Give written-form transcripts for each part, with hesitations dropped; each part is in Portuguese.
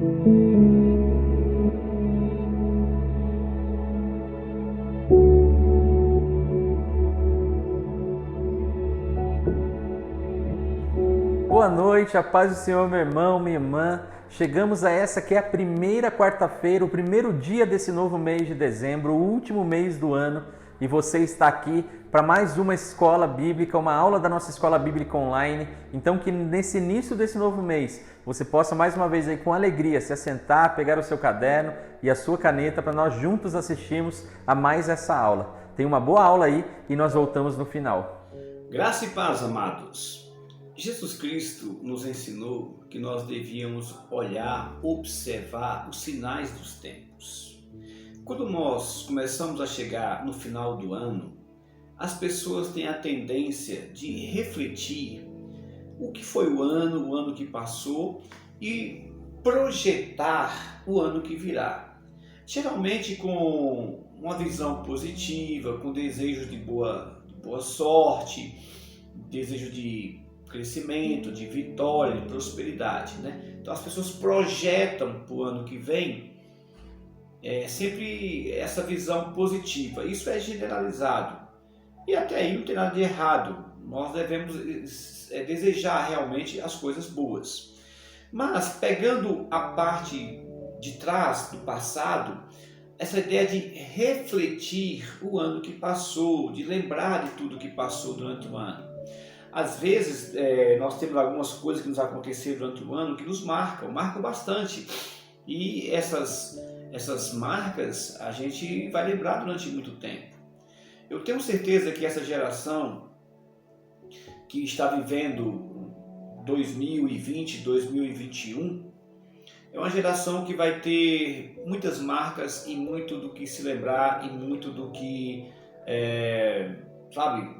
Boa noite, a paz do Senhor, meu irmão, minha irmã. Chegamos a essa que é a primeira quarta-feira, o primeiro dia desse novo mês de dezembro, o último mês do ano, e você está aqui para mais uma escola bíblica, uma aula da nossa escola bíblica online. Então que nesse início desse novo mês, você possa mais uma vez aí com alegria se assentar, pegar o seu caderno e a sua caneta para nós juntos assistirmos a mais essa aula. Tem uma boa aula aí e nós voltamos no final. Graça e paz, amados. Jesus Cristo nos ensinou que nós devíamos olhar, observar os sinais dos tempos. Quando nós começamos a chegar no final do ano, as pessoas têm a tendência de refletir o que foi o ano que passou e projetar o ano que virá. Geralmente com uma visão positiva, com desejo de boa sorte, desejo de crescimento, de vitória, de prosperidade, né? Então as pessoas projetam para o ano que vem sempre essa visão positiva. Isso é generalizado e até aí não tem nada de errado. Nós devemos desejar realmente as coisas boas. Mas pegando a parte de trás do passado, essa ideia de refletir o ano que passou, de lembrar de tudo que passou durante o ano. Às vezes nós temos algumas coisas que nos aconteceram durante o ano que nos marcam bastante. E essas marcas a gente vai lembrar durante muito tempo. Eu tenho certeza que essa geração que está vivendo 2020, 2021, é uma geração que vai ter muitas marcas e muito do que se lembrar e muito do que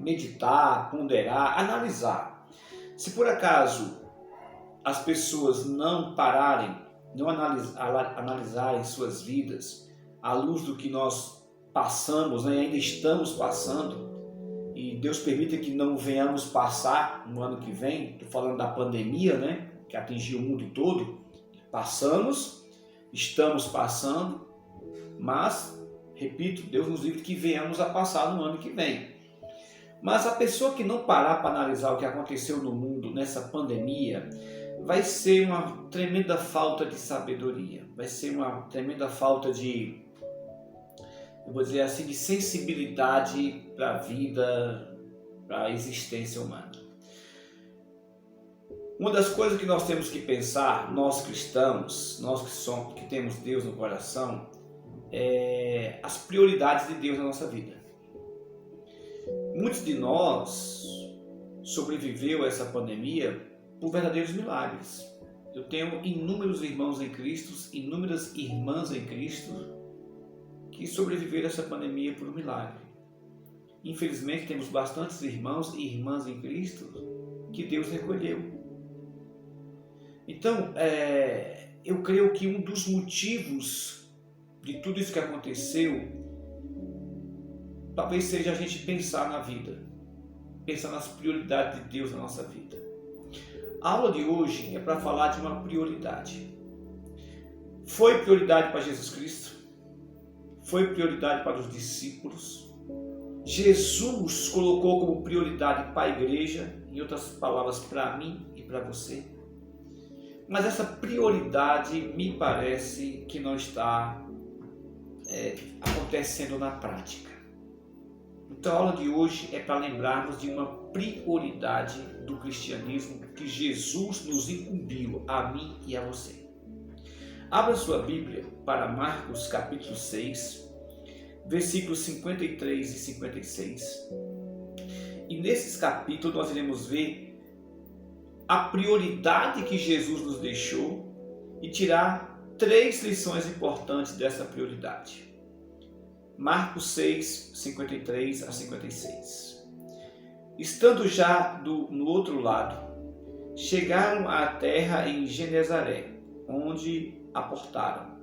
meditar, ponderar, analisar. Se por acaso as pessoas não pararem, não analisarem suas vidas à luz do que nós passamos, né, ainda estamos passando, e Deus permita que não venhamos passar no ano que vem, estou falando da pandemia, né, que atingiu o mundo todo, passamos, estamos passando, mas, repito, Deus nos livre que venhamos a passar no ano que vem. Mas a pessoa que não parar para analisar o que aconteceu no mundo nessa pandemia, vai ser uma tremenda falta de sabedoria, vai ser uma tremenda falta de, eu vou dizer assim, de sensibilidade para a vida, para a existência humana. Uma das coisas que nós temos que pensar, nós cristãos, nós que temos Deus no coração, é as prioridades de Deus na nossa vida. Muitos de nós sobreviveu a essa pandemia por verdadeiros milagres. Eu tenho inúmeros irmãos em Cristo, inúmeras irmãs em Cristo que sobreviveram a essa pandemia por um milagre. Infelizmente temos bastantes irmãos e irmãs em Cristo que Deus recolheu. Então, eu creio que um dos motivos de tudo isso que aconteceu talvez seja a gente pensar na vida, pensar nas prioridades de Deus na nossa vida. A aula de hoje é para falar de uma prioridade. Foi prioridade para Jesus Cristo, foi prioridade para os discípulos. Jesus colocou como prioridade para a igreja, em outras palavras, para mim e para você. Mas essa prioridade me parece que não está acontecendo na prática. Então a aula de hoje é para lembrarmos de uma prioridade do cristianismo que Jesus nos incumbiu, a mim e a você. Abra sua Bíblia para Marcos capítulo 6, versículos 53 e 56. E nesses capítulos nós iremos ver a prioridade que Jesus nos deixou e tirar 3 lições importantes dessa prioridade. Marcos 6, 53 a 56. Estando já no outro lado, chegaram à terra em Genezaré, onde aportaram.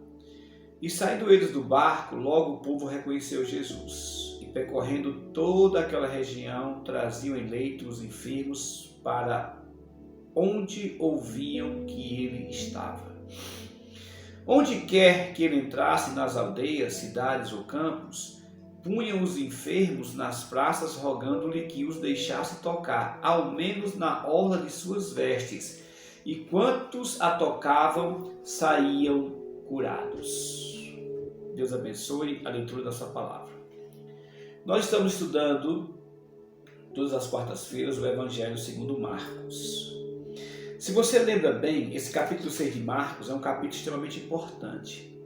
E saindo eles do barco, logo o povo reconheceu Jesus. E percorrendo toda aquela região, traziam em leito os enfermos para onde ouviam que ele estava. Onde quer que ele entrasse, nas aldeias, cidades ou campos, punham os enfermos nas praças, rogando-lhe que os deixasse tocar, ao menos na orla de suas vestes. E quantos a tocavam, saíam curados. Deus abençoe a leitura da sua palavra. Nós estamos estudando todas as quartas-feiras o Evangelho segundo Marcos. Se você lembra bem, esse capítulo 6 de Marcos é um capítulo extremamente importante.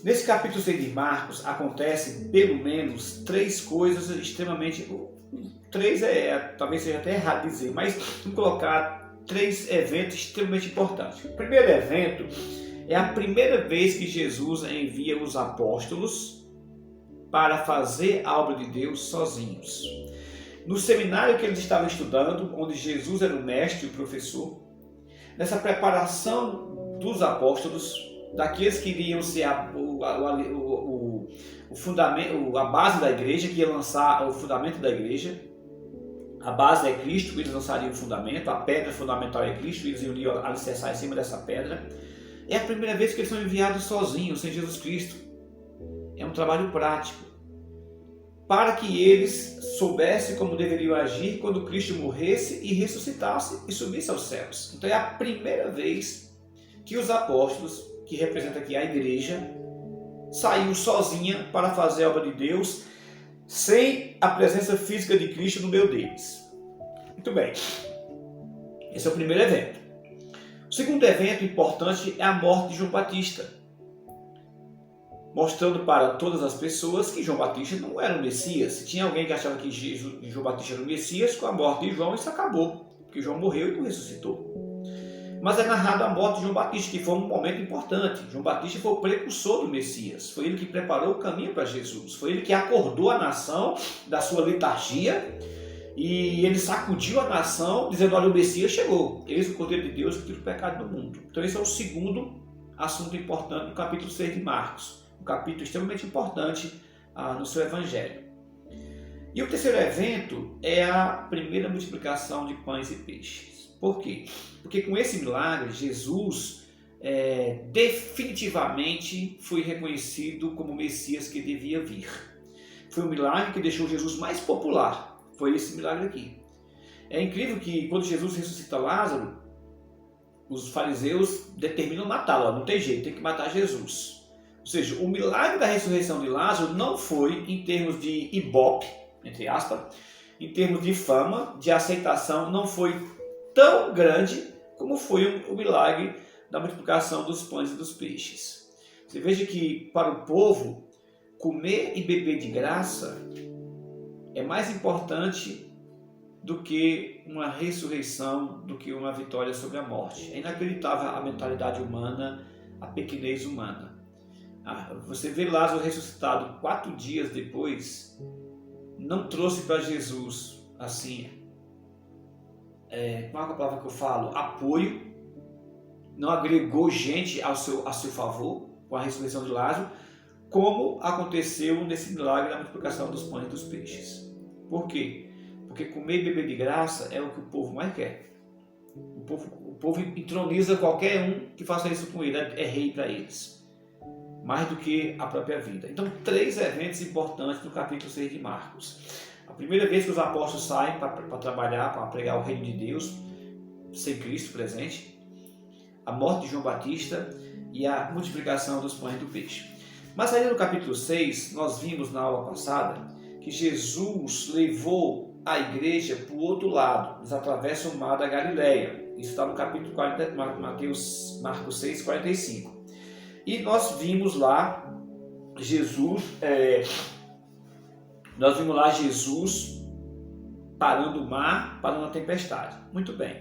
Nesse capítulo 6 de Marcos acontecem pelo menos 3 coisas extremamente... 3 talvez seja até errado dizer, mas vamos colocar 3 eventos extremamente importantes. O primeiro evento é a primeira vez que Jesus envia os apóstolos para fazer a obra de Deus sozinhos. No seminário que eles estavam estudando, onde Jesus era o mestre e o professor, nessa preparação dos apóstolos, daqueles que iriam ser o fundamento, a base da igreja, que ia lançar o fundamento da igreja. A base é Cristo, eles lançariam o fundamento, a pedra fundamental é Cristo, eles iriam alicerçar em cima dessa pedra. É a primeira vez que eles são enviados sozinhos, sem Jesus Cristo. É um trabalho prático, para que eles soubessem como deveriam agir quando Cristo morresse e ressuscitasse e subisse aos céus. Então é a primeira vez que os apóstolos, que representam aqui a igreja, saiu sozinha para fazer a obra de Deus, sem a presença física de Cristo no meio deles. Muito bem. Esse é o primeiro evento. O segundo evento importante é a morte de João Batista, mostrando para todas as pessoas que João Batista não era o Messias. Se tinha alguém que achava que João Batista era o Messias, com a morte de João isso acabou, porque João morreu e não ressuscitou. Mas é narrado a morte de João Batista, que foi um momento importante. João Batista foi o precursor do Messias, foi ele que preparou o caminho para Jesus, foi ele que acordou a nação da sua letargia, e ele sacudiu a nação, dizendo: olha, o Messias chegou, eis o Cordeiro de Deus que tira o pecado do mundo. Então esse é o segundo assunto importante do capítulo 6 de Marcos. Um capítulo extremamente importante no seu Evangelho. E o terceiro evento é a primeira multiplicação de pães e peixes. Por quê? Porque com esse milagre, Jesus definitivamente foi reconhecido como o Messias que devia vir. Foi um milagre que deixou Jesus mais popular. Foi esse milagre aqui. É incrível que quando Jesus ressuscita Lázaro, os fariseus determinam matá-lo. Não tem jeito, tem que matar Jesus. Ou seja, o milagre da ressurreição de Lázaro não foi em termos de ibope, entre aspas, em termos de fama, de aceitação, não foi tão grande como foi o milagre da multiplicação dos pães e dos peixes. Você veja que para o povo, comer e beber de graça é mais importante do que uma ressurreição, do que uma vitória sobre a morte. É inacreditável a mentalidade humana, a pequenez humana. Você vê Lázaro ressuscitado 4 dias depois, não trouxe para Jesus, assim, qual é a palavra que eu falo? Apoio, não agregou gente ao seu favor com a ressurreição de Lázaro, como aconteceu nesse milagre da multiplicação dos pães e dos peixes. Por quê? Porque comer e beber de graça é o que o povo mais quer. O povo entroniza qualquer um que faça isso com ele, é rei para eles, mais do que a própria vida. Então, 3 eventos importantes no capítulo 6 de Marcos. A primeira vez que os apóstolos saem para trabalhar, para pregar o reino de Deus, sem Cristo presente, a morte de João Batista e a multiplicação dos pães e do peixe. Mas aí no capítulo 6, nós vimos na aula passada que Jesus levou a igreja para o outro lado, eles atravessam o mar da Galileia. Isso está no capítulo 40, Marcos 6, 45. E nós vimos lá Jesus parando o mar, parando a tempestade. Muito bem.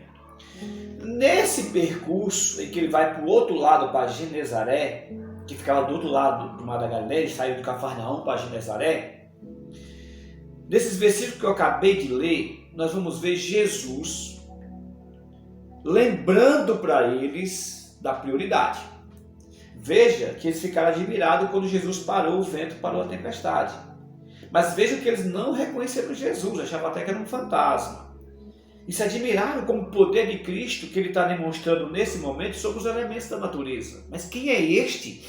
Nesse percurso em que ele vai para o outro lado, para Genezaré, que ficava do outro lado do mar da Galileia, ele saiu de Cafarnaum para Genezaré. Nesses versículos que eu acabei de ler, nós vamos ver Jesus lembrando para eles da prioridade. Veja que eles ficaram admirados quando Jesus parou o vento, parou a tempestade. Mas veja que eles não reconheceram Jesus, achavam até que era um fantasma. e se admiraram com o poder de Cristo que ele está demonstrando nesse momento sobre os elementos da natureza. Mas quem é este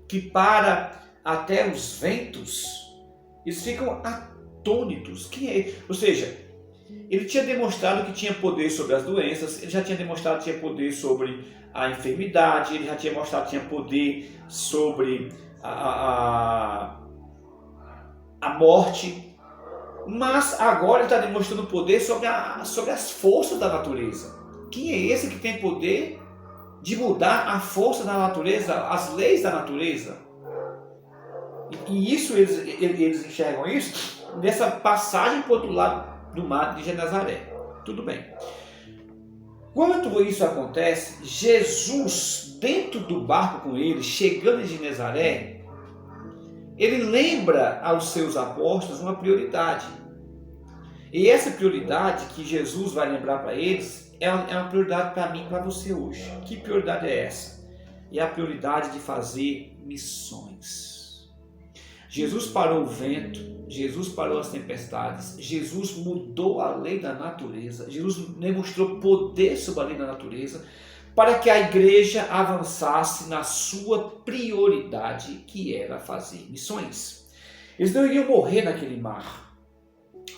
que para até os ventos? Eles ficam atônitos. Quem é? Ou seja, ele tinha demonstrado que tinha poder sobre as doenças, ele já tinha demonstrado que tinha poder sobre a enfermidade, ele já tinha mostrado que tinha poder sobre a morte. Mas agora ele está demonstrando poder sobre as forças da natureza. Quem é esse que tem poder de mudar a força da natureza, as leis da natureza? E isso eles enxergam isso nessa passagem para o outro lado do mar de Genezaré. Tudo bem. Quando isso acontece, Jesus, dentro do barco com eles, chegando em Genezaré, ele lembra aos seus apóstolos uma prioridade. E essa prioridade que Jesus vai lembrar para eles é uma prioridade para mim e para você hoje. Que prioridade é essa? É a prioridade de fazer missões. Jesus parou o vento, Jesus parou as tempestades, Jesus mudou a lei da natureza, Jesus demonstrou poder sobre a lei da natureza para que a igreja avançasse na sua prioridade, que era fazer missões. Eles não iriam morrer naquele mar.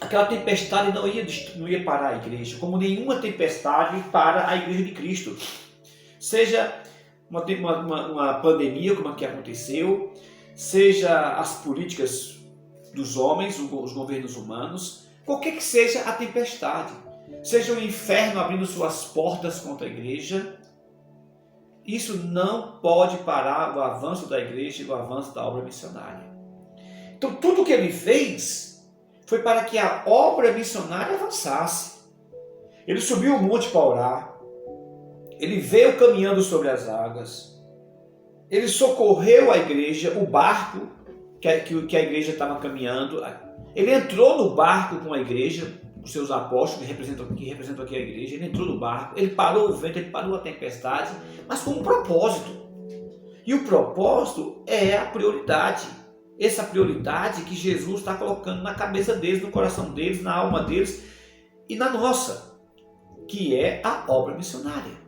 Aquela tempestade não ia parar a igreja, como nenhuma tempestade para a igreja de Cristo. Seja uma pandemia, como a que aconteceu, seja as políticas dos homens, os governos humanos, qualquer que seja a tempestade, seja o inferno abrindo suas portas contra a igreja, isso não pode parar o avanço da igreja e o avanço da obra missionária. Então tudo que ele fez foi para que a obra missionária avançasse. Ele subiu o monte para orar, ele veio caminhando sobre as águas, ele socorreu a igreja, o barco que a igreja estava caminhando, ele entrou no barco com a igreja, os seus apóstolos que representam aqui a igreja, ele entrou no barco, ele parou o vento, ele parou a tempestade, mas com um propósito. E o propósito é a prioridade. Essa prioridade que Jesus está colocando na cabeça deles, no coração deles, na alma deles e na nossa, que é a obra missionária.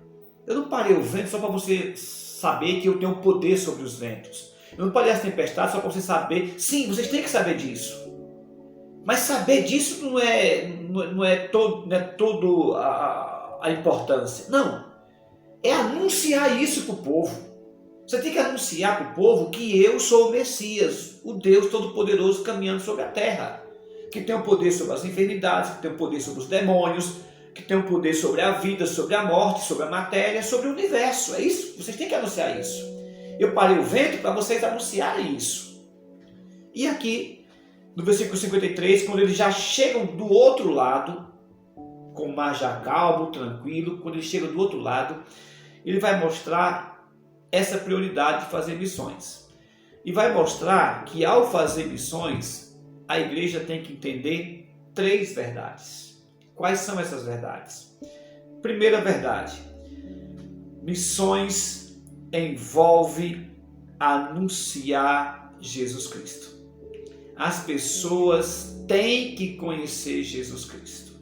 Eu não parei o vento só para você saber que eu tenho poder sobre os ventos. Eu não parei as tempestades só para você saber. Sim, vocês têm que saber disso. Mas saber disso não é todo a importância. Não. É anunciar isso para o povo. Você tem que anunciar para o povo que eu sou o Messias, o Deus Todo-Poderoso caminhando sobre a terra. Que tem o poder sobre as enfermidades, que tem o poder sobre os demônios, que tem o poder sobre a vida, sobre a morte, sobre a matéria, sobre o universo. É isso. Vocês têm que anunciar isso. Eu parei o vento para vocês anunciarem isso. E aqui, no versículo 53, quando eles já chegam do outro lado, com o mar já calmo, tranquilo, quando eles chegam do outro lado, ele vai mostrar essa prioridade de fazer missões. E vai mostrar que ao fazer missões, a igreja tem que entender 3 verdades. Quais são essas verdades? Primeira verdade, missões envolve anunciar Jesus Cristo. As pessoas têm que conhecer Jesus Cristo.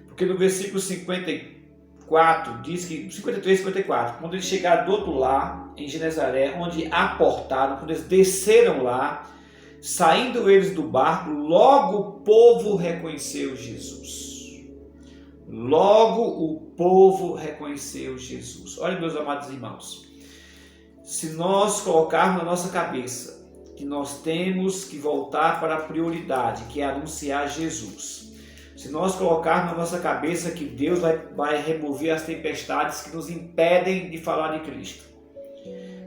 Porque no versículo 54, diz que, 53 e 54, quando eles chegaram do outro lado, em Genezaré, onde aportaram, quando eles desceram lá, saindo eles do barco, logo o povo reconheceu Jesus. Logo o povo reconheceu Jesus. Olha, meus amados irmãos, se nós colocarmos na nossa cabeça que nós temos que voltar para a prioridade, que é anunciar Jesus, se nós colocarmos na nossa cabeça que Deus vai remover as tempestades que nos impedem de falar de Cristo,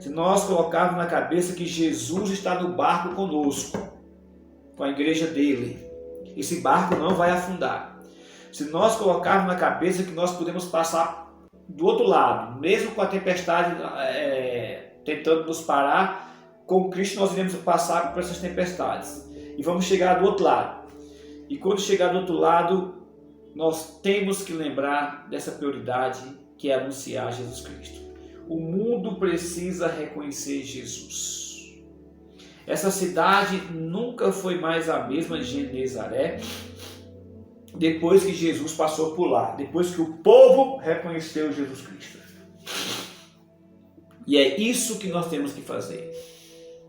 se nós colocarmos na cabeça que Jesus está no barco conosco, com a igreja dele, esse barco não vai afundar. Se nós colocarmos na cabeça que nós podemos passar do outro lado, mesmo com a tempestade tentando nos parar, com Cristo nós iremos passar por essas tempestades e vamos chegar do outro lado. E quando chegar do outro lado, nós temos que lembrar dessa prioridade que é anunciar Jesus Cristo. O mundo precisa reconhecer Jesus. Essa cidade nunca foi mais a mesma de Genezaré. depois que Jesus passou por lá, depois que o povo reconheceu Jesus Cristo. E é isso que nós temos que fazer.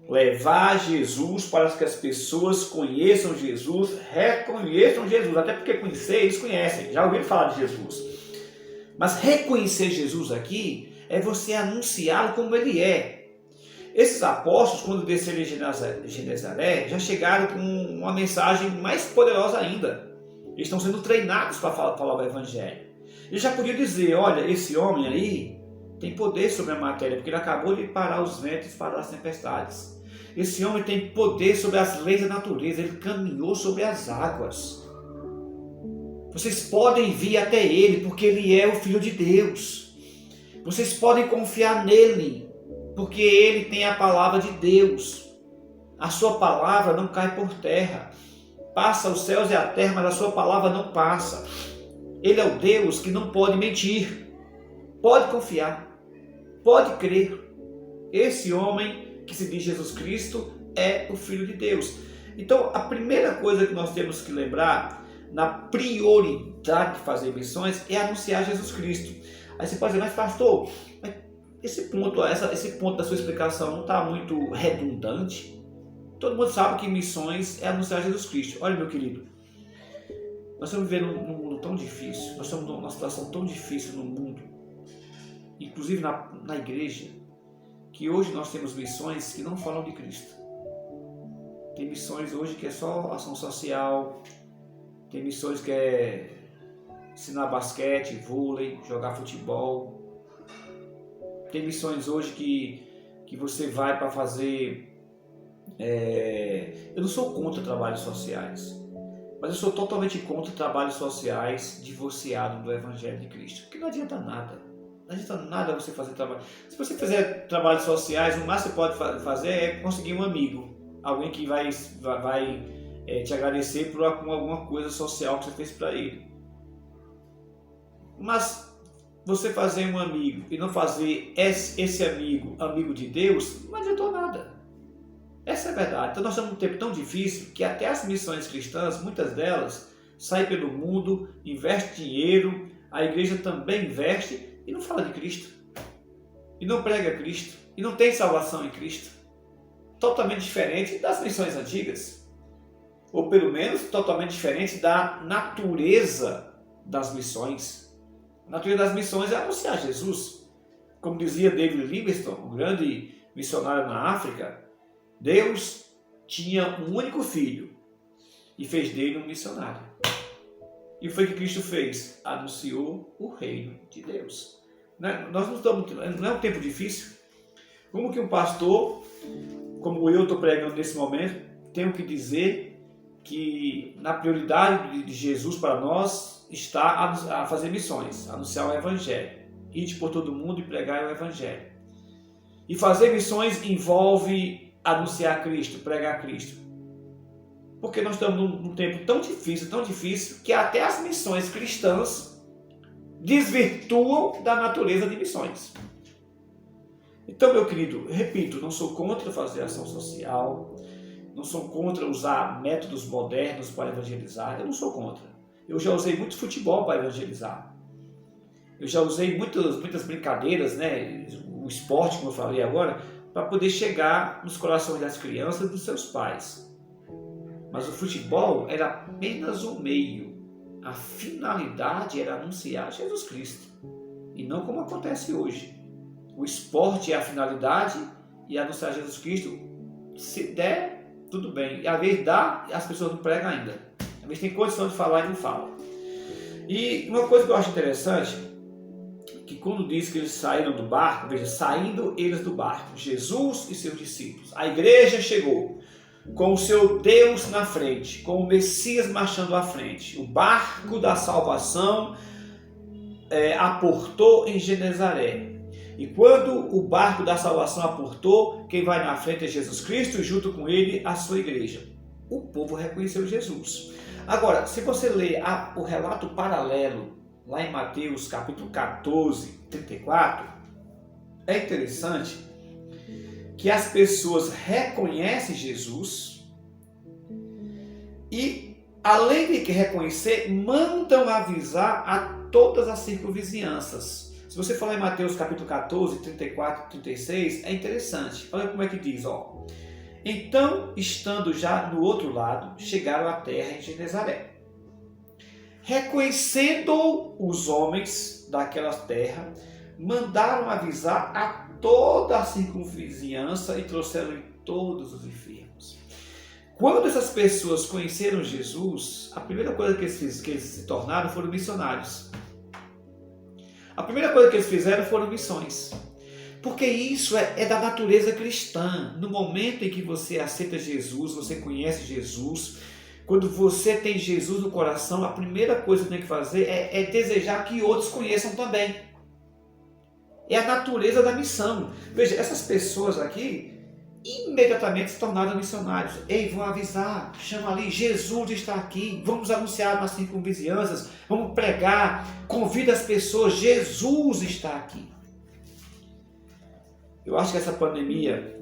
Levar Jesus para que as pessoas conheçam Jesus, reconheçam Jesus. Até porque conhecer, eles conhecem, já ouviram falar de Jesus. Mas reconhecer Jesus aqui é você anunciá-lo como ele é. Esses apóstolos, quando desceram em Genezaré, já chegaram com uma mensagem mais poderosa ainda. Eles estão sendo treinados para falar o Evangelho. Eles já podiam dizer, olha, esse homem aí tem poder sobre a matéria, porque ele acabou de parar os ventos e parar as tempestades. Esse homem tem poder sobre as leis da natureza, ele caminhou sobre as águas. Vocês podem vir até ele, porque ele é o Filho de Deus. Vocês podem confiar nele, porque ele tem a palavra de Deus. A sua palavra não cai por terra. Passa os céus e a terra, mas a sua palavra não passa. Ele é o Deus que não pode mentir. Pode confiar, pode crer. Esse homem que se diz Jesus Cristo é o Filho de Deus. Então, a primeira coisa que nós temos que lembrar, na prioridade de fazer missões, é anunciar Jesus Cristo. Aí você pode dizer, mas pastor, esse ponto da sua explicação não está muito redundante? Todo mundo sabe que missões é anunciar Jesus Cristo. Olha, meu querido, nós estamos vivendo num mundo tão difícil, nós estamos numa situação tão difícil no mundo, inclusive na igreja, que hoje nós temos missões que não falam de Cristo. Tem missões hoje que é só ação social, tem missões que é ensinar basquete, vôlei, jogar futebol. Tem missões hoje que você vai para fazer... Eu não sou contra trabalhos sociais, mas eu sou totalmente contra trabalhos sociais divorciados do Evangelho de Cristo, porque não adianta nada. Não adianta nada você fazer trabalho. Se você fizer trabalhos sociais, o máximo que você pode fazer é conseguir um amigo, alguém que vai te agradecer por alguma coisa social que você fez para ele. Mas você fazer um amigo e não fazer esse amigo de Deus, não adiantou nada. Essa é a verdade. Então nós estamos num tempo tão difícil que até as missões cristãs, muitas delas, saem pelo mundo, investem dinheiro, a igreja também investe e não fala de Cristo. E não prega Cristo. E não tem salvação em Cristo. Totalmente diferente das missões antigas. Ou pelo menos totalmente diferente da natureza das missões. A natureza das missões é anunciar Jesus. Como dizia David Livingstone, um grande missionário na África, Deus tinha um único filho e fez dele um missionário. E foi o que Cristo fez? Anunciou o reino de Deus. Não é um tempo difícil? Como que um pastor, como eu estou pregando nesse momento, tenho que dizer que na prioridade de Jesus para nós está a fazer missões, anunciar o Evangelho, ir por todo mundo e pregar o Evangelho. E fazer missões envolve anunciar Cristo, pregar Cristo. Porque nós estamos num tempo tão difícil, que até as missões cristãs desvirtuam da natureza de missões. Então, meu querido, repito, não sou contra fazer ação social, não sou contra usar métodos modernos para evangelizar, eu não sou contra. Eu já usei muito futebol para evangelizar. Eu já usei muitas brincadeiras, né? O esporte, como eu falei agora, para poder chegar nos corações das crianças e dos seus pais. Mas o futebol era apenas um meio. A finalidade era anunciar Jesus Cristo. E não como acontece hoje. O esporte é a finalidade e anunciar Jesus Cristo, se der, tudo bem. E às vezes dá, as pessoas não pregam ainda. Às vezes tem condição de falar e não falam. E uma coisa que eu acho interessante, que quando diz que eles saíram do barco, veja, saindo eles do barco, Jesus e seus discípulos, a igreja chegou com o seu Deus na frente, com o Messias marchando à frente, o barco da salvação aportou em Genezaré. E quando o barco da salvação aportou, quem vai na frente é Jesus Cristo e junto com ele a sua igreja. O povo reconheceu Jesus. Agora, se você ler o relato paralelo lá em Mateus capítulo 14, 34, é interessante que as pessoas reconhecem Jesus e além de que reconhecer, mandam avisar a todas as circunvizinhanças. Se você falar em Mateus capítulo 14, 34 e 36, é interessante. Olha como é que diz, ó. Então, estando já no outro lado, chegaram à terra em Genezaré. Reconhecendo os homens daquela terra, mandaram avisar a toda a circunvizinhança e trouxeram todos os enfermos. Quando essas pessoas conheceram Jesus, a primeira coisa que eles se tornaram foram missionários. A primeira coisa que eles fizeram foram missões. Porque isso é da natureza cristã. No momento em que você aceita Jesus, você conhece Jesus, quando você tem Jesus no coração, a primeira coisa que tem que fazer é desejar que outros conheçam também. É a natureza da missão. Veja, essas pessoas aqui imediatamente se tornaram missionários. Ei, vão avisar, chama ali, Jesus está aqui, vamos anunciar nas circunvizinhanças, vamos pregar, convida as pessoas, Jesus está aqui. Eu acho que essa pandemia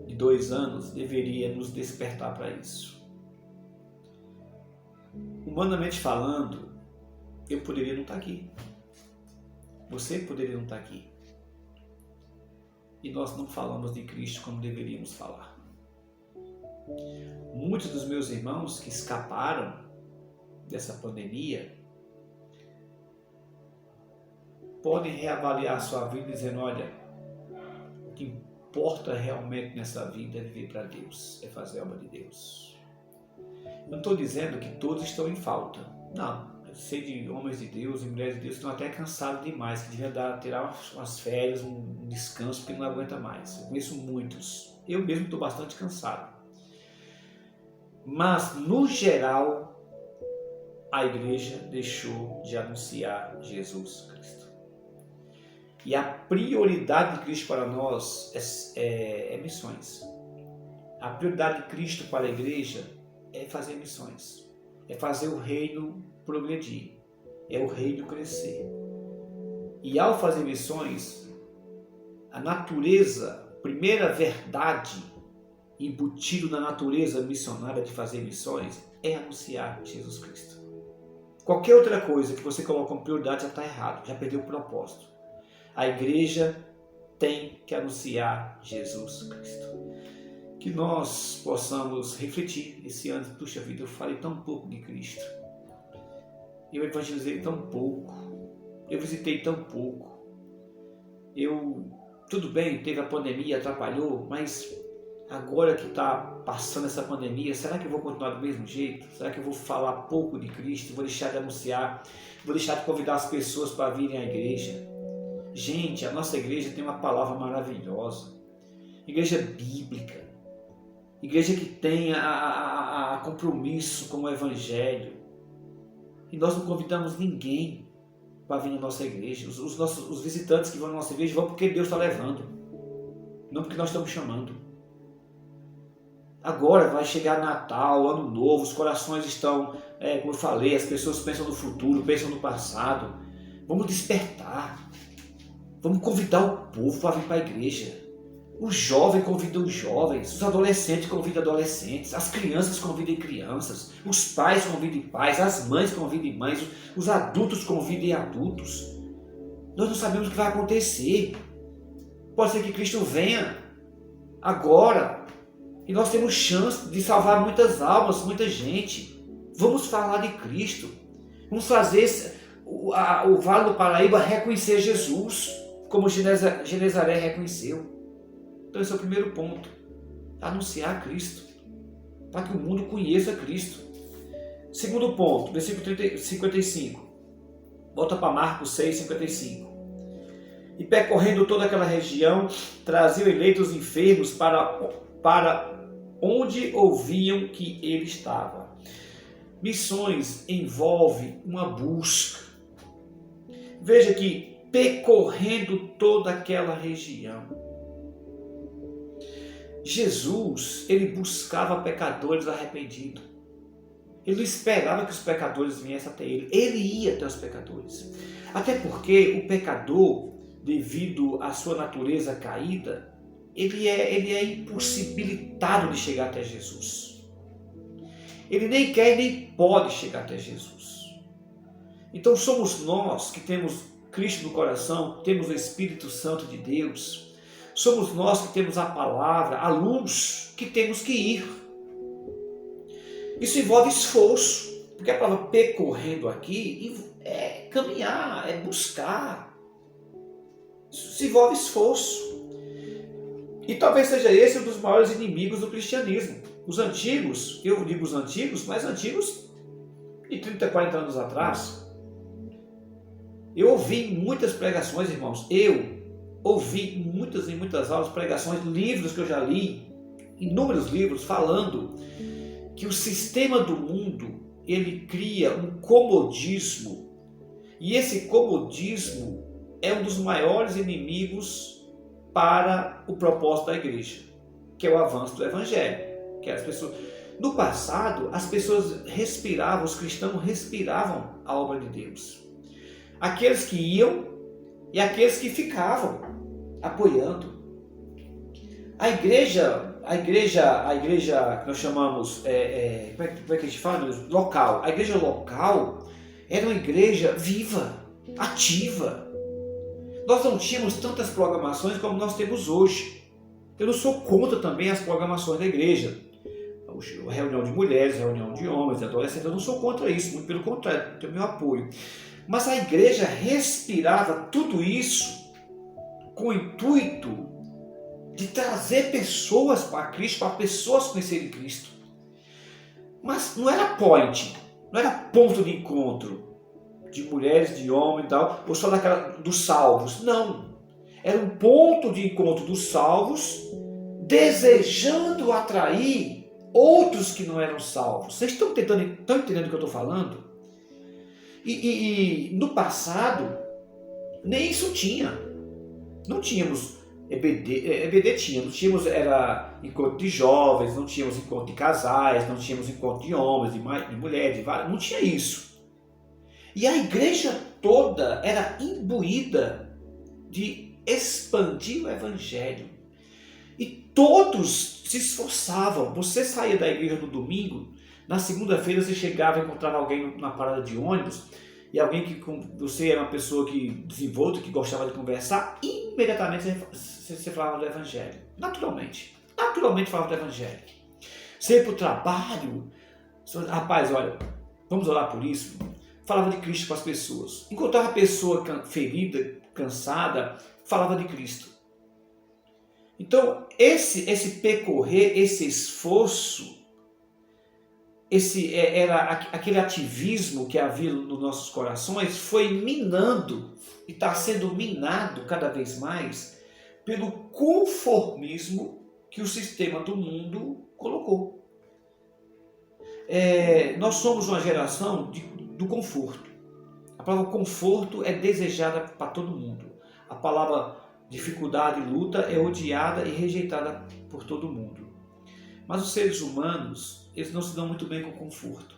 de 2 anos deveria nos despertar para isso. Humanamente falando, eu poderia não estar aqui. Você poderia não estar aqui. E nós não falamos de Cristo como deveríamos falar. Muitos dos meus irmãos que escaparam dessa pandemia podem reavaliar a sua vida dizendo, olha, o que importa realmente nessa vida é viver para Deus, é fazer a obra de Deus. Não estou dizendo que todos estão em falta. Não. Eu sei de homens de Deus e mulheres de Deus que estão até cansados demais, que deviam tirar umas férias, um descanso, porque não aguenta mais. Eu conheço muitos. Eu mesmo estou bastante cansado. Mas, no geral, a igreja deixou de anunciar Jesus Cristo. E a prioridade de Cristo para nós é missões. A prioridade de Cristo para a igreja é fazer missões. É fazer o reino progredir. É o reino crescer. E ao fazer missões, a natureza, a primeira verdade embutido na natureza missionária de fazer missões é anunciar Jesus Cristo. Qualquer outra coisa que você coloca como prioridade já está errado, já perdeu o propósito. A igreja tem que anunciar Jesus Cristo. Que nós possamos refletir esse ano. Puxa vida, eu falei tão pouco de Cristo. Eu evangelizei tão pouco. Eu visitei tão pouco. Tudo bem, teve a pandemia, atrapalhou, mas agora que está passando essa pandemia, será que eu vou continuar do mesmo jeito? Será que eu vou falar pouco de Cristo? Vou deixar de anunciar? Vou deixar de convidar as pessoas para virem à igreja? Gente, a nossa igreja tem uma palavra maravilhosa. Igreja bíblica. Igreja que tem a compromisso com o Evangelho. E nós não convidamos ninguém para vir na nossa igreja. Os visitantes que vão na nossa igreja vão porque Deus está levando. Não porque nós estamos chamando. Agora vai chegar Natal, Ano Novo, os corações estão, como eu falei, as pessoas pensam no futuro, pensam no passado. Vamos despertar. Vamos convidar o povo para vir para a igreja. O jovem convida os jovens, os adolescentes convidam adolescentes, as crianças convidam crianças, os pais convidam pais, as mães convidam mães, os adultos convidam adultos. Nós não sabemos o que vai acontecer. Pode ser que Cristo venha agora e nós temos chance de salvar muitas almas, muita gente. Vamos falar de Cristo. Vamos fazer o Vale do Paraíba reconhecer Jesus, como Genezaré reconheceu. Então esse é o primeiro ponto. Anunciar Cristo. Para que o mundo conheça Cristo. Segundo ponto, versículo 55. Volta para Marcos 6, 55. E percorrendo toda aquela região, traziam eleitos enfermos para onde ouviam que ele estava. Missões envolve uma busca. Veja que percorrendo toda aquela região. Jesus, ele buscava pecadores arrependidos. Ele não esperava que os pecadores viessem até ele. Ele ia até os pecadores. Até porque o pecador, devido à sua natureza caída, ele é impossibilitado de chegar até Jesus. ele nem quer e nem pode chegar até Jesus. Então somos nós que temos Cristo no coração, temos o Espírito Santo de Deus, somos nós que temos a palavra, a luz, que temos que ir. Isso envolve esforço, porque a palavra percorrendo aqui é caminhar, é buscar. Isso envolve esforço. E talvez seja esse um dos maiores inimigos do cristianismo. Os antigos, eu digo os antigos, mas antigos de 30, 40 anos atrás. Eu ouvi muitas pregações, irmãos, eu ouvi muitas e muitas aulas, pregações, livros que eu já li, inúmeros livros falando que o sistema do mundo, ele cria um comodismo, e esse comodismo é um dos maiores inimigos para o propósito da igreja, que é o avanço do evangelho. Que as pessoas, no passado, as pessoas respiravam, os cristãos respiravam a obra de Deus. Aqueles que iam e aqueles que ficavam apoiando. A igreja que nós chamamos, como é que a gente fala? Local. A igreja local era uma igreja viva, ativa. Nós não tínhamos tantas programações como nós temos hoje. Eu não sou contra também as programações da igreja. Reunião de mulheres, reunião de homens, de adolescentes, eu não sou contra isso, muito pelo contrário, tenho meu apoio. Mas a igreja respirava tudo isso com o intuito de trazer pessoas para Cristo, para pessoas conhecerem Cristo. Mas não era point, não era ponto de encontro de mulheres, de homens e tal, ou só daquela dos salvos. Não. Era um ponto de encontro dos salvos, desejando atrair outros que não eram salvos. Vocês estão entendendo o que eu estou falando? E no passado, nem isso tinha. Não tínhamos EBD tinha, não tínhamos encontro de jovens, não tínhamos encontro de casais, não tínhamos encontro de homens, de mulheres, não tinha isso. E a igreja toda era imbuída de expandir o evangelho. E todos se esforçavam. Você saía da igreja no domingo, na segunda-feira você chegava e encontrava alguém na parada de ônibus, e alguém que você era uma pessoa que desenvolta, que gostava de conversar, imediatamente você falava do evangelho. Naturalmente falava do evangelho. Você ia para o trabalho, rapaz, olha, vamos orar por isso. Falava de Cristo para as pessoas. Encontrava a pessoa ferida, cansada, falava de Cristo. Então, esse percorrer, esse esforço, era aquele ativismo que havia nos nossos corações, foi minando e está sendo minado cada vez mais pelo conformismo que o sistema do mundo colocou. Nós somos uma geração do conforto. A palavra conforto é desejada para todo mundo. A palavra dificuldade e luta é odiada e rejeitada por todo mundo. Mas os seres humanos, eles não se dão muito bem com conforto.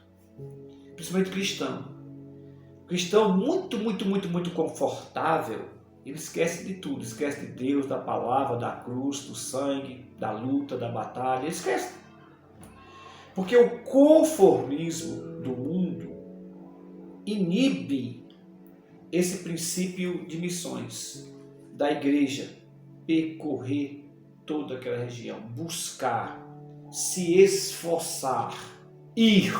Principalmente cristão. Cristão muito confortável, ele esquece de tudo. Esquece de Deus, da palavra, da cruz, do sangue, da luta, da batalha. Ele esquece. Porque o conformismo do mundo inibe esse princípio de missões da igreja, percorrer toda aquela região, buscar, se esforçar, ir.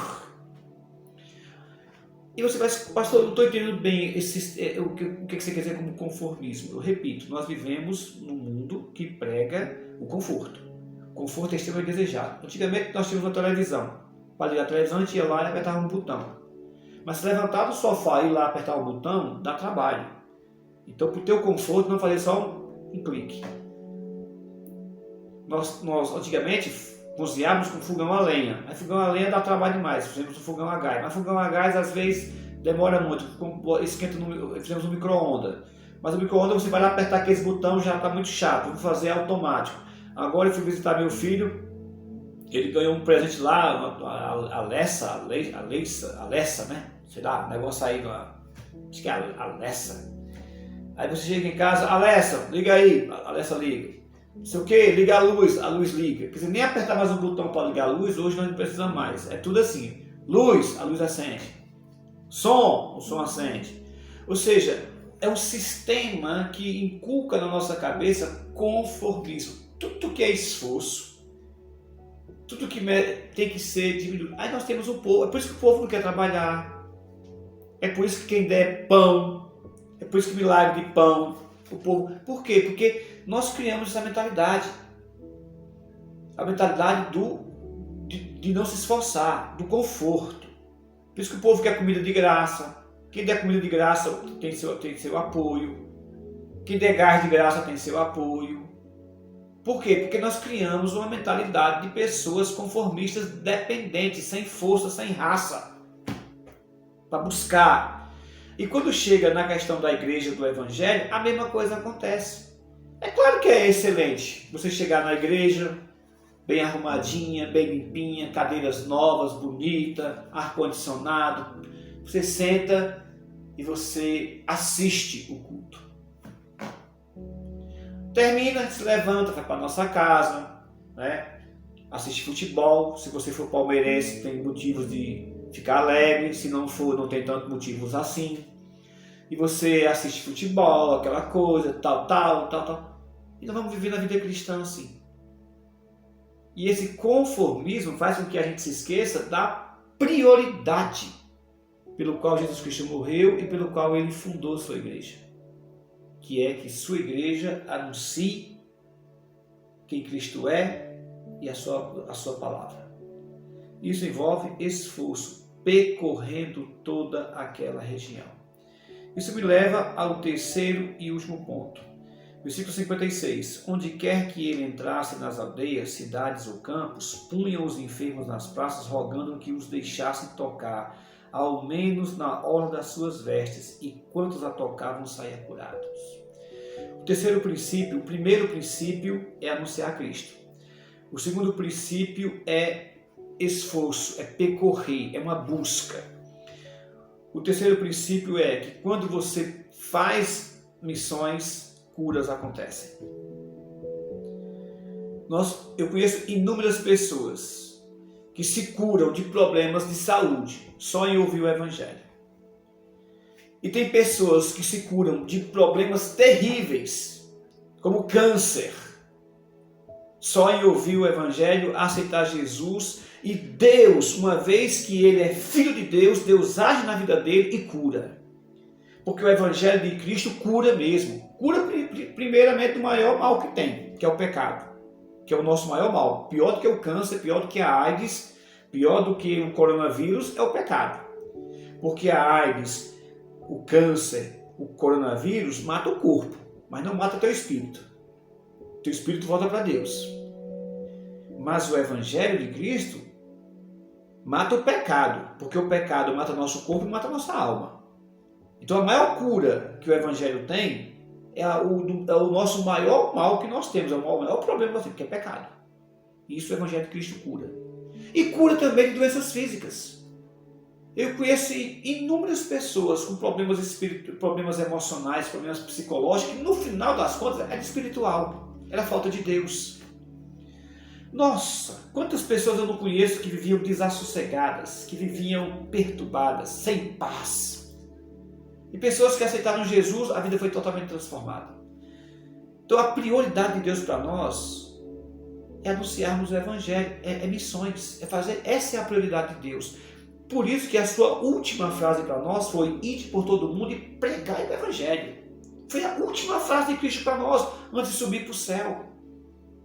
E você vai, pastor, eu não estou entendendo bem o que você quer dizer como conformismo. Eu repito, nós vivemos num mundo que prega o conforto. O conforto é extremamente desejado. Antigamente nós tínhamos uma televisão. Para ligar a televisão a gente ia lá e apertava um botão. Mas se levantar do sofá e ir lá apertar o botão, dá trabalho. Então, para o teu conforto, não fazer só um clique. Nós antigamente cozinhávamos com fogão a lenha. Aí fogão a lenha dá trabalho demais. Fizemos um fogão a gás. Mas fogão a gás, às vezes, demora muito. Fizemos um micro-ondas. Mas o micro-ondas, você vai lá apertar aquele botão, já está muito chato. Vamos fazer automático. Agora eu fui visitar meu filho. Ele ganhou um presente lá, a Alessa, né? Sei lá, o negócio aí, acho que é a Alessa. Aí você chega em casa, Alessa, liga aí. Alessa liga. Não sei o que, liga a luz liga. Quer dizer, nem apertar mais um botão para ligar a luz, hoje nós não precisamos mais. É tudo assim. Luz, a luz acende. Som, o som acende. Ou seja, é um sistema que inculca na nossa cabeça conformismo. Tudo que é esforço, tudo que tem que ser diminuído. Aí nós temos o povo, é por isso que o povo não quer trabalhar. É por isso que quem der pão, é por isso que milagre de pão, o povo. Por quê? Porque nós criamos essa mentalidade. A mentalidade de não se esforçar, do conforto. Por isso que o povo quer comida de graça. Quem der comida de graça tem seu apoio. Quem der gás de graça tem seu apoio. Por quê? Porque nós criamos uma mentalidade de pessoas conformistas, dependentes, sem força, sem raça, para buscar. E quando chega na questão da igreja, do evangelho, a mesma coisa acontece. É claro que é excelente você chegar na igreja, bem arrumadinha, bem limpinha, cadeiras novas, bonita, ar-condicionado. Você senta e você assiste o culto. Termina, se levanta, vai para nossa casa, né? Assiste futebol. Se você for palmeirense, tem motivos de ficar alegre. Se não for, não tem tantos motivos assim. E você assiste futebol, aquela coisa, tal. E nós vamos viver na vida cristã assim. E esse conformismo faz com que a gente se esqueça da prioridade pelo qual Jesus Cristo morreu e pelo qual ele fundou sua igreja. Que é que sua igreja anuncie quem Cristo é e a sua palavra. Isso envolve esforço, percorrendo toda aquela região. Isso me leva ao terceiro e último ponto. Versículo 56. Onde quer que ele entrasse nas aldeias, cidades ou campos, punham os enfermos nas praças, rogando que os deixassem tocar, ao menos na hora das suas vestes, e quantos a tocavam saíam curados. O primeiro princípio é anunciar Cristo. O segundo princípio é esforço, é percorrer, é uma busca. O terceiro princípio é que quando você faz missões, curas acontecem. Eu conheço inúmeras pessoas que se curam de problemas de saúde só em ouvir o Evangelho. E tem pessoas que se curam de problemas terríveis, como câncer, só em ouvir o Evangelho, aceitar Jesus. E Deus, uma vez que Ele é Filho de Deus, Deus age na vida dele e cura. Porque o Evangelho de Cristo cura mesmo. Cura primeiramente do maior mal que tem, que é o pecado. Que é o nosso maior mal. Pior do que o câncer, pior do que a AIDS, pior do que o coronavírus, é o pecado. Porque a AIDS, o câncer, o coronavírus mata o corpo, mas não mata teu espírito. Teu espírito volta para Deus. Mas o Evangelho de Cristo mata o pecado, porque o pecado mata nosso corpo e mata nossa alma. Então a maior cura que o Evangelho tem é o nosso maior mal que nós temos, é o maior problema que nós temos, que é pecado. Isso o Evangelho de Cristo cura. E cura também de doenças físicas. Eu conheço inúmeras pessoas com problemas espirituais, problemas emocionais, problemas psicológicos, que no final das contas é espiritual, era falta de Deus. Nossa, quantas pessoas eu não conheço que viviam desassossegadas, que viviam perturbadas, sem paz. E pessoas que aceitaram Jesus, a vida foi totalmente transformada. Então a prioridade de Deus para nós é anunciarmos o Evangelho, é missões, é fazer, essa é a prioridade de Deus. Por isso que a sua última frase para nós foi: ide por todo mundo e pregai o Evangelho. Foi a última frase de Cristo para nós, antes de subir para o céu.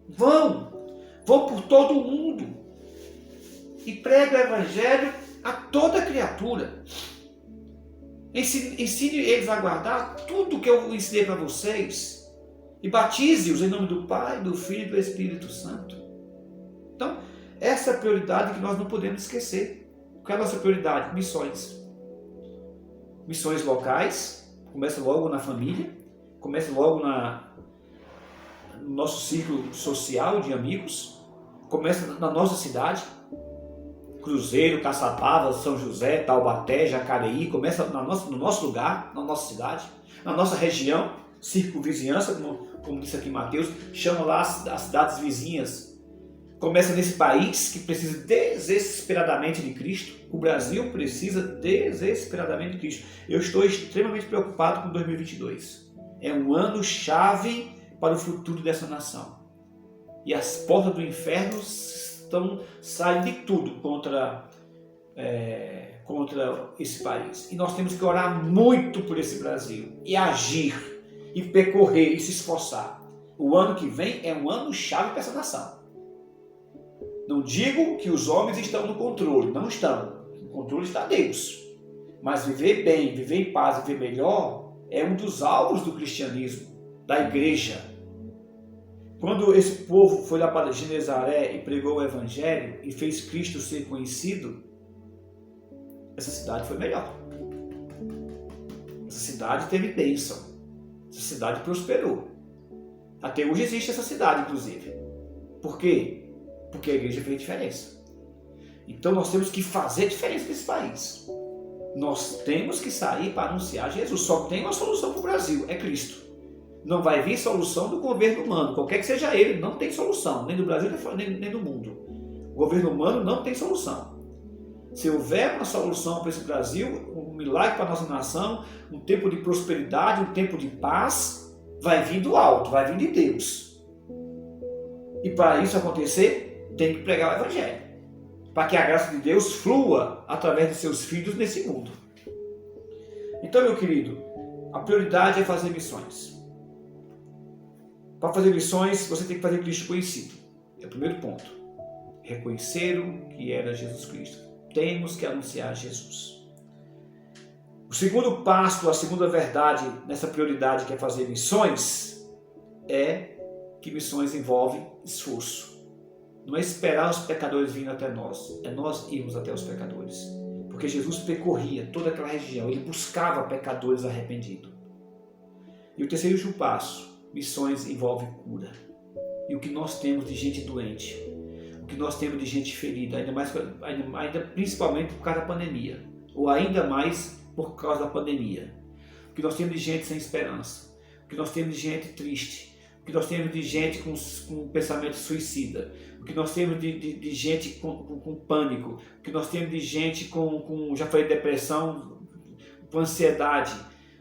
Vão por todo mundo e pregue o Evangelho a toda criatura. Ensine eles a guardar tudo que eu ensinei para vocês e batize-os em nome do Pai, do Filho e do Espírito Santo. Então, essa é a prioridade que nós não podemos esquecer. Qual é a nossa prioridade? Missões. Missões locais, começa logo na família, começa logo no nosso ciclo social de amigos, começa na nossa cidade, Cruzeiro, Caçapava, São José, Taubaté, Jacareí, começa no nosso lugar, na nossa cidade, na nossa região. circunvizinhança, como disse aqui Mateus, chama lá as cidades vizinhas. Começa nesse país que precisa desesperadamente de Cristo. O Brasil precisa desesperadamente de Cristo. Eu estou extremamente preocupado com 2022. É um ano chave para o futuro dessa nação. E as portas do inferno estão saindo de tudo contra esse país. E nós temos que orar muito por esse Brasil e agir, e percorrer e se esforçar. O ano que vem é um ano chave para essa nação. Não digo que os homens estão no controle, não estão. O controle está Deus. Mas viver bem, viver em paz, viver melhor é um dos alvos do cristianismo, da igreja. Quando esse povo foi lá para Genezaré e pregou o evangelho e fez Cristo ser conhecido, essa cidade foi melhor. Essa cidade teve bênção. Essa cidade prosperou. Até hoje existe essa cidade, inclusive. Por quê? Porque a igreja fez diferença. Então nós temos que fazer diferença nesse país. Nós temos que sair para anunciar Jesus. Só tem uma solução para o Brasil, é Cristo. Não vai vir solução do governo humano, qualquer que seja ele, não tem solução, nem do Brasil, nem do mundo. O governo humano não tem solução. Se houver uma solução para esse Brasil, um milagre para a nossa nação, um tempo de prosperidade, um tempo de paz, vai vir do alto, vai vir de Deus. E para isso acontecer, tem que pregar o evangelho, para que a graça de Deus flua através de seus filhos nesse mundo. Então, meu querido, a prioridade é fazer missões. Para fazer missões, você tem que fazer Cristo conhecido. É o primeiro ponto. Reconheceram que era Jesus Cristo. Temos que anunciar Jesus. O segundo passo, a segunda verdade nessa prioridade que é fazer missões, é que missões envolvem esforço. Não é esperar os pecadores virem até nós, é nós irmos até os pecadores. Porque Jesus percorria toda aquela região, ele buscava pecadores arrependidos. E o terceiro e último passo, missões envolvem cura. E o que nós temos de gente doente, o que nós temos de gente ferida, ainda principalmente por causa da pandemia, ou ainda mais por causa da pandemia. O que nós temos de gente sem esperança, o que nós temos de gente triste, o que nós temos de gente com pensamento suicida, o que nós temos de gente com pânico, o que nós temos de gente com já falei, depressão, com ansiedade,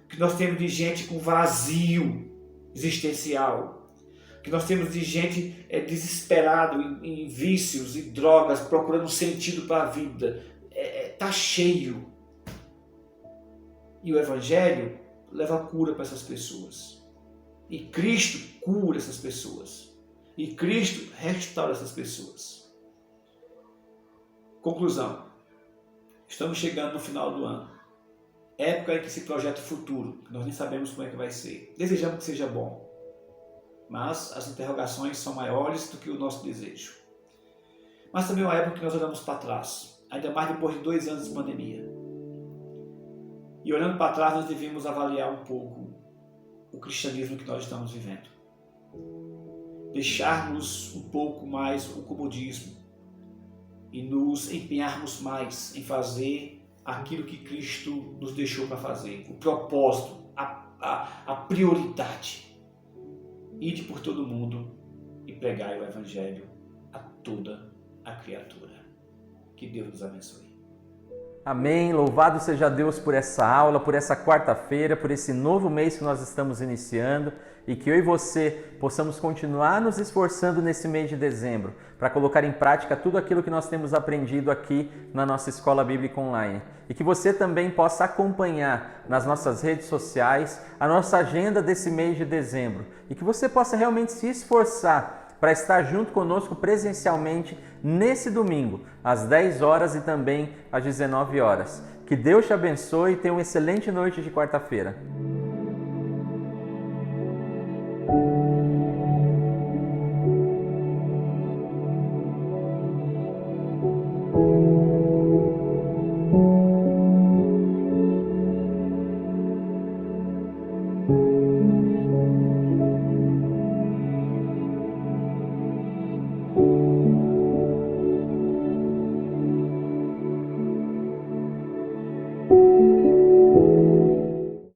o que nós temos de gente com vazio existencial, que nós temos de gente desesperado em vícios e drogas, procurando um sentido para a vida. Está cheio. E o Evangelho leva cura para essas pessoas. E Cristo cura essas pessoas. E Cristo restaura essas pessoas. Conclusão. Estamos chegando no final do ano. Época em que se projeta o futuro, nós nem sabemos como é que vai ser. Desejamos que seja bom, mas as interrogações são maiores do que o nosso desejo. Mas também é uma época que nós olhamos para trás, ainda mais depois de 2 anos de pandemia. E olhando para trás, nós devemos avaliar um pouco o cristianismo que nós estamos vivendo. Deixarmos um pouco mais o comodismo e nos empenharmos mais em fazer aquilo que Cristo nos deixou para fazer, o propósito, a prioridade. Ide por todo mundo e pregai o Evangelho a toda a criatura. Que Deus nos abençoe. Amém. Louvado seja Deus por essa aula, por essa quarta-feira, por esse novo mês que nós estamos iniciando e que eu e você possamos continuar nos esforçando nesse mês de dezembro para colocar em prática tudo aquilo que nós temos aprendido aqui na nossa Escola Bíblica Online. E que você também possa acompanhar nas nossas redes sociais a nossa agenda desse mês de dezembro e que você possa realmente se esforçar para estar junto conosco presencialmente nesse domingo, às 10 horas e também às 19 horas. Que Deus te abençoe e tenha uma excelente noite de quarta-feira.